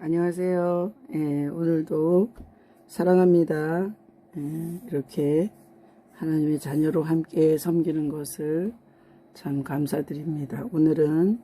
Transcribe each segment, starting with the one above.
안녕하세요. 오늘도 사랑합니다. 이렇게 하나님의 자녀로 함께 섬기는 것을 참 감사드립니다. 오늘은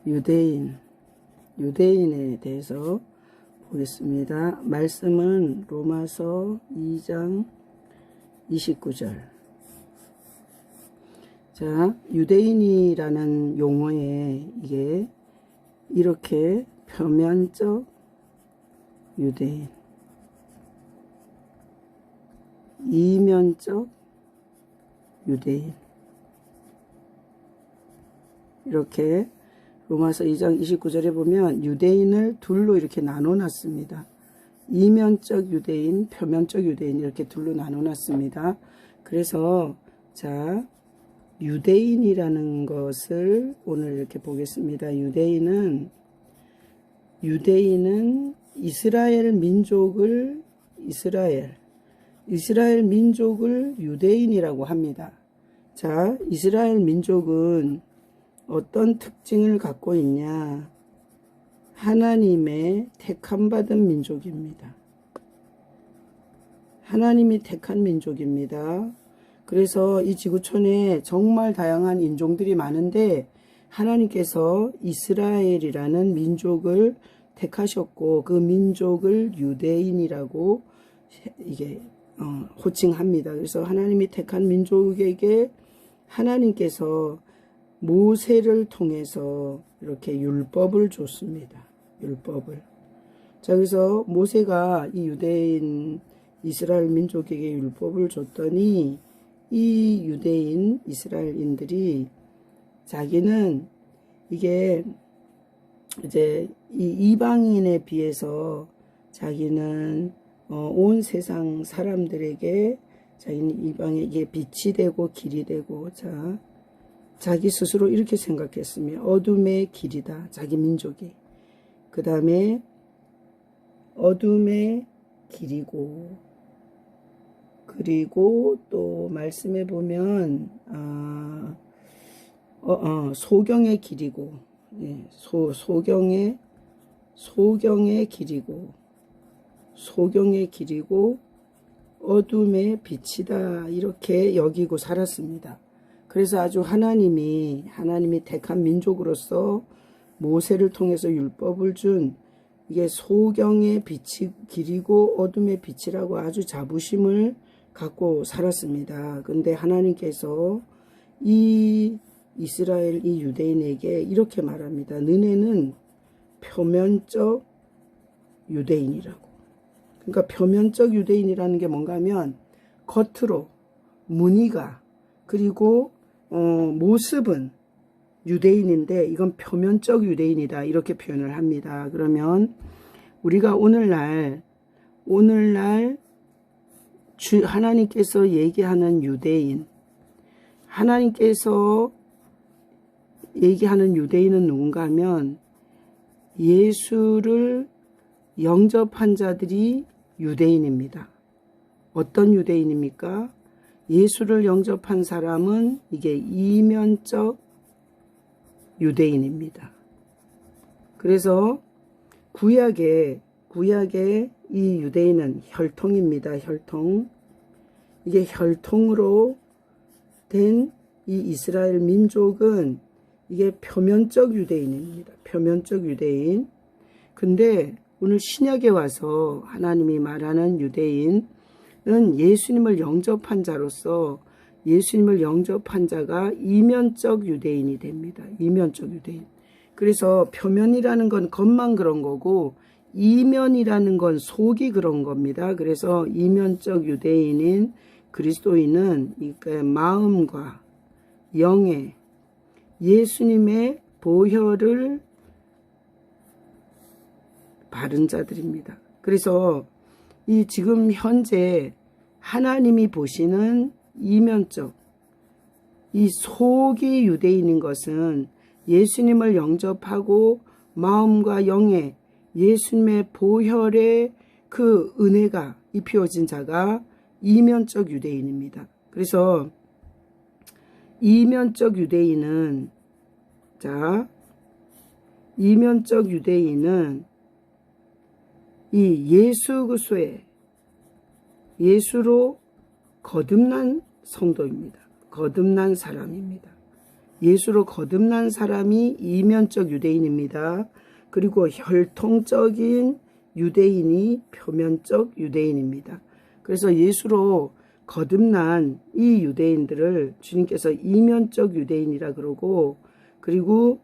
유대인에 대해서 보겠습니다. 말씀은 로마서 2장 29절. 자, 유대인이라는 용어에 이게 이렇게 표면적 유대인, 이면적 유대인, 이렇게 로마서 2장 29절에 보면 유대인을 둘로 이렇게 나눠놨습니다. 이면적 유대인, 표면적 유대인 이렇게 둘로 나눠놨습니다. 그래서 자, 유대인이라는 것을 오늘 이렇게 보겠습니다. 유대인은 이스라엘 민족을 유대인이라고 합니다. 자, 이스라엘 민족은 어떤 특징을 갖고 있냐? 하나님의 택함받은 민족입니다. 하나님이 택한 민족입니다. 그래서 이 지구촌에 정말 다양한 인종들이 많은데 하나님께서 이스라엘이라는 민족을 택하셨고 그 민족을 유대인이라고 이게 호칭합니다. 그래서 하나님이 택한 민족에게 하나님께서 모세를 통해서 이렇게 율법을 줬습니다. 율법을. 자, 그래서 모세가 이 유대인 이스라엘 민족에게 율법을 줬더니 이 유대인 이스라엘인들이 자기는 이게 이제 이 이방인에 비해서 자기는 온 세상 사람들에게 자기는 이방에게 빛이 되고 길이 되고 자 자기 스스로 이렇게 생각했으며 어둠의 길이다. 자기 민족이. 그 다음에 어둠의 길이고 그리고 또 말씀해 보면 소경의 길이고 소경의 길이고 어둠의 빛이다 이렇게 여기고 살았습니다. 그래서 아주 하나님이 택한 민족으로서 모세를 통해서 율법을 준 이게 소경의 빛이 길이고 어둠의 빛이라고 아주 자부심을 갖고 살았습니다. 근데 하나님께서 이 이스라엘 이 유대인에게 이렇게 말합니다. 너네는 표면적 유대인이라고. 그러니까 표면적 유대인이라는 게 뭔가 하면 겉으로 무늬가 그리고 모습은 유대인인데 이건 표면적 유대인이다 이렇게 표현을 합니다. 그러면 우리가 오늘날 하나님께서 얘기하는 유대인, 하나님께서 얘기하는 유대인은 누군가 하면 예수를 영접한 자들이 유대인입니다. 어떤 유대인입니까? 예수를 영접한 사람은 이게 이면적 유대인입니다. 그래서 구약의 이 유대인은 혈통입니다. 혈통. 이게 혈통으로 된 이 이스라엘 민족은 이게 표면적 유대인입니다. 표면적 유대인. 근데 오늘 신약에 와서 하나님이 말하는 유대인은 예수님을 영접한 자로서 예수님을 영접한 자가 이면적 유대인이 됩니다. 이면적 유대인. 그래서 표면이라는 건 겉만 그런 거고 이면이라는 건 속이 그런 겁니다. 그래서 이면적 유대인인 그리스도인은 마음과 영에 예수님의 보혈을 바른 자들입니다. 그래서 이 지금 현재 하나님이 보시는 이면적 이 속이 유대인인 것은 예수님을 영접하고 마음과 영에 예수님의 보혈의 그 은혜가 입혀진 자가 이면적 유대인입니다. 그래서 이면적 유대인은 자 이면적 유대인은 이 예수 그리스도의 예수로 거듭난 성도입니다. 거듭난 사람입니다. 예수로 거듭난 사람이 이면적 유대인입니다. 그리고 혈통적인 유대인이 표면적 유대인입니다. 그래서 예수로 거듭난 이 유대인들을 주님께서 이면적 유대인이라 그러고, 그리고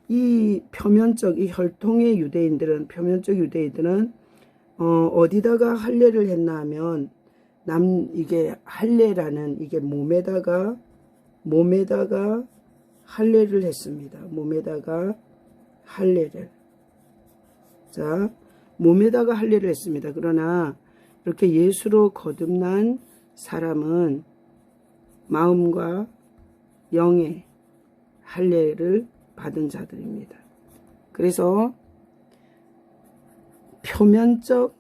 이 표면적 이 혈통의 유대인들은 표면적 유대인들은 어디다가 할례를 했나 하면 이게 할례라는 이게 몸에다가 할례를 했습니다. 몸에다가 할례를. 자, 몸에다가 할례를 했습니다. 그러나 이렇게 예수로 거듭난 사람은 마음과 영의 할례를 받은 자들입니다. 그래서 표면적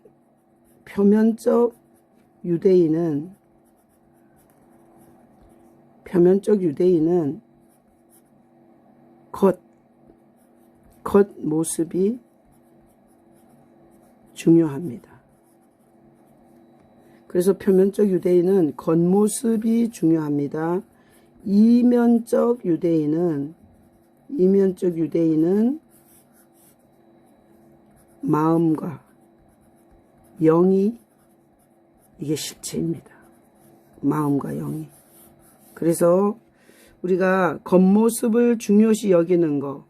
유대인은 겉 모습이 중요합니다. 그래서 표면적 유대인은 겉모습이 중요합니다. 이면적 유대인은 마음과 영이 이게 실체입니다. 마음과 영이. 그래서 우리가 겉모습을 중요시 여기는 것,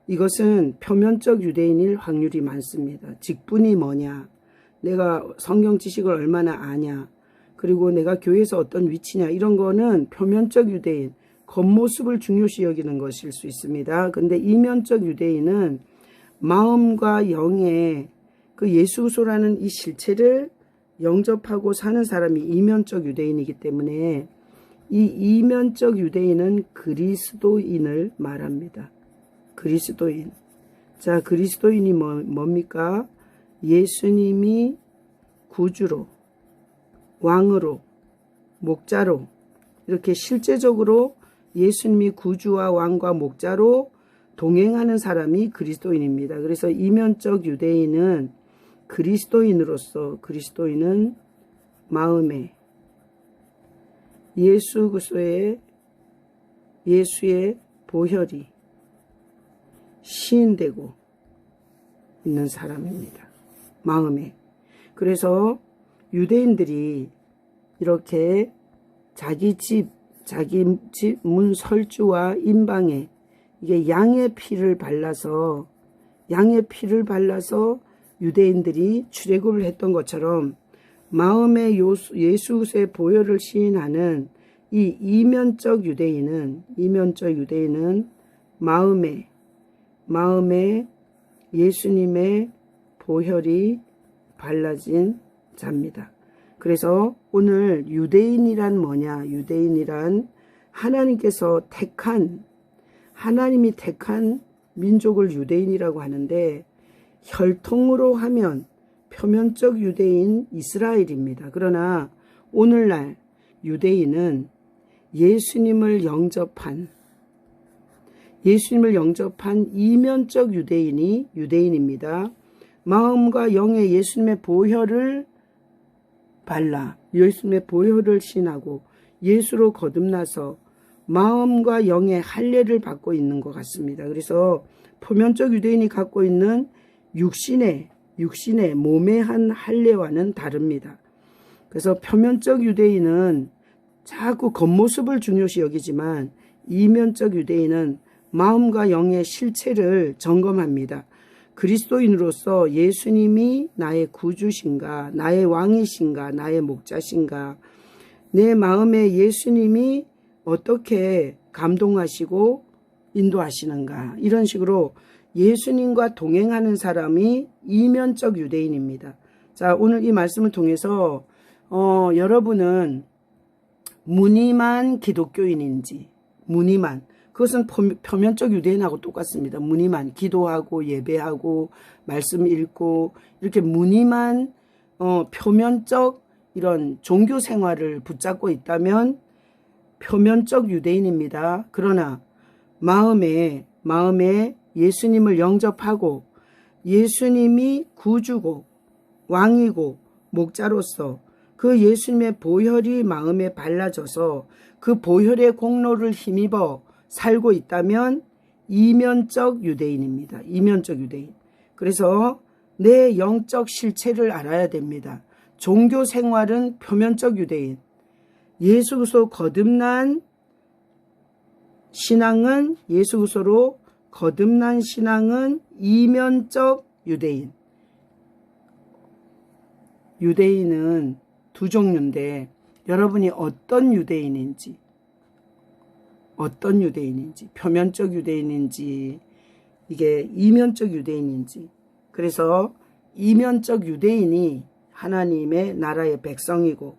이것은 표면적 유대인일 확률이 많습니다. 직분이 뭐냐, 내가 성경 지식을 얼마나 아냐, 그리고 내가 교회에서 어떤 위치냐, 이런 거는 표면적 유대인, 겉모습을 중요시 여기는 것일 수 있습니다. 근데 이면적 유대인은 마음과 영의 그 예수 그리스도라는 이 실체를 영접하고 사는 사람이 이면적 유대인이기 때문에 이 이면적 유대인은 그리스도인을 말합니다. 그리스도인. 자, 그리스도인이 뭡니까? 예수님이 구주로, 왕으로, 목자로, 이렇게 실제적으로 예수님이 구주와 왕과 목자로 동행하는 사람이 그리스도인입니다. 그래서 이면적 유대인은 그리스도인은 마음에 예수의 보혈이 시인되고 있는 사람입니다. 마음에. 그래서 유대인들이 이렇게 자기 집 문 설주와 임방에 이게 양의 피를 발라서 유대인들이 출애굽을 했던 것처럼 마음에 예수 그리스도의 보혈을 시인하는 이 이면적 유대인은 마음에 예수님의 보혈이 발라진 자입니다. 그래서 오늘 유대인이란 뭐냐? 유대인이란 하나님이 택한 민족을 유대인이라고 하는데, 혈통으로 하면 표면적 유대인 이스라엘입니다. 그러나 오늘날 유대인은 예수님을 영접한 이면적 유대인이 유대인입니다. 마음과 영의 예수님의 보혈을 발라 예수님의 보혈을 신하고 예수로 거듭나서 마음과 영의 할례를 받고 있는 것 같습니다. 그래서 표면적 유대인이 갖고 있는 육신의 몸의 한 할례와는 다릅니다. 그래서 표면적 유대인은 자꾸 겉모습을 중요시 여기지만 이면적 유대인은 마음과 영의 실체를 점검합니다. 그리스도인으로서 예수님이 나의 구주신가, 나의 왕이신가, 나의 목자신가, 내 마음에 예수님이 어떻게 감동하시고 인도하시는가, 이런 식으로 예수님과 동행하는 사람이 이면적 유대인입니다. 자, 오늘 이 말씀을 통해서 여러분은 무늬만 기독교인인지, 그것은 표면적 유대인하고 똑같습니다. 무늬만 기도하고 예배하고 말씀 읽고 이렇게 무늬만 표면적 이런 종교 생활을 붙잡고 있다면 표면적 유대인입니다. 그러나 마음에 예수님을 영접하고 예수님이 구주고 왕이고 목자로서 그 예수님의 보혈이 마음에 발라져서 그 보혈의 공로를 힘입어 살고 있다면 이면적 유대인입니다. 이면적 유대인. 그래서 내 영적 실체를 알아야 됩니다. 종교 생활은 표면적 유대인. 예수 그리스도 거듭난 신앙은 예수 그리스도로 거듭난 신앙은 이면적 유대인. 유대인은 두 종류인데 여러분이 어떤 유대인인지 표면적 유대인인지 이게 이면적 유대인인지. 그래서 이면적 유대인이 하나님의 나라의 백성이고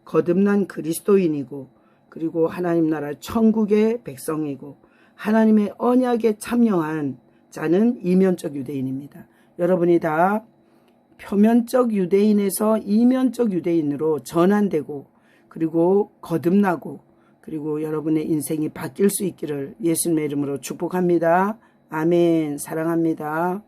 거듭난 그리스도인이고 그리고 하나님 나라 천국의 백성이고 하나님의 언약에 참여한 자는 이면적 유대인입니다. 여러분이 다 표면적 유대인에서 이면적 유대인으로 전환되고 그리고 거듭나고 그리고 여러분의 인생이 바뀔 수 있기를 예수님의 이름으로 축복합니다. 아멘. 사랑합니다.